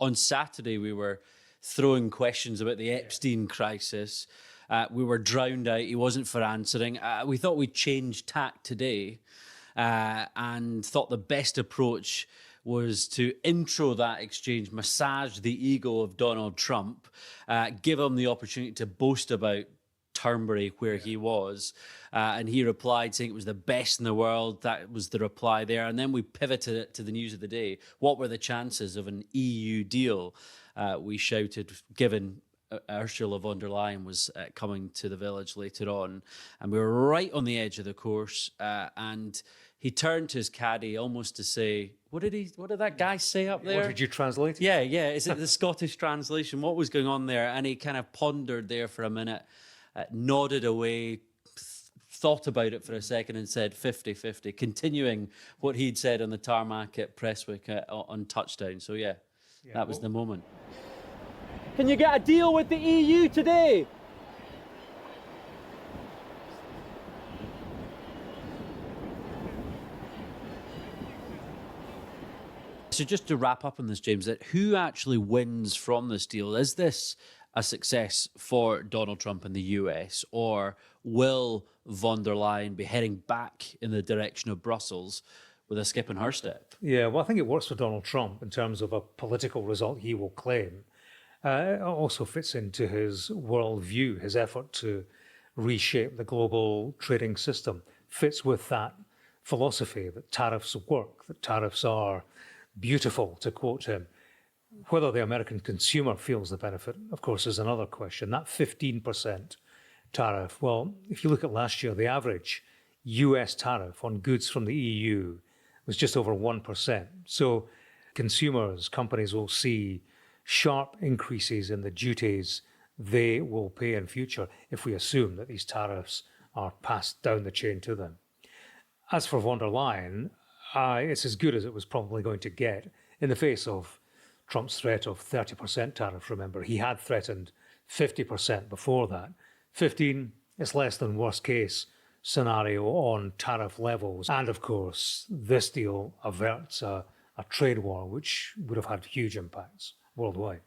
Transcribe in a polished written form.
On Saturday, we were throwing questions about the Epstein crisis. We were drowned out. He wasn't for answering. We thought we'd change tack today and thought the best approach was to intro that exchange, massage the ego of Donald Trump, give him the opportunity to boast about Turnberry, where he was. And he replied saying it was the best in the world. That was the reply there. And then we pivoted it to the news of the day. What were the chances of an EU deal? We shouted, given Ursula von der Leyen was coming to the village later on. And we were right on the edge of the course. And he turned to his caddie almost to say, what did that guy say up there? What did you translate? Yeah. Is it the Scottish translation? What was going on there? And he kind of pondered there for a minute, nodded away, thought about it for a second and said 50-50, continuing what he'd said on the tarmac at Prestwick on touchdown. So that was the moment. Can you get a deal with the EU today? So just to wrap up on this, James, that who actually wins from this deal? Is this a success for Donald Trump and the US, or will von der Leyen be heading back in the direction of Brussels with a skip in her step? Yeah, well, I think it works for Donald Trump in terms of a political result he will claim. It also fits into his worldview, his effort to reshape the global trading system, fits with that philosophy that tariffs work, that tariffs are beautiful, to quote him. Whether the American consumer feels the benefit, of course, is another question. That 15% tariff, well, if you look at last year, the average US tariff on goods from the EU was just over 1%. So consumers, companies will see sharp increases in the duties they will pay in future if we assume that these tariffs are passed down the chain to them. As for von der Leyen, it's as good as it was probably going to get in the face of Trump's threat of 30% tariff. Remember, he had threatened 50% before that. 15 is less than worst case scenario on tariff levels. And of course, this deal averts a trade war, which would have had huge impacts worldwide.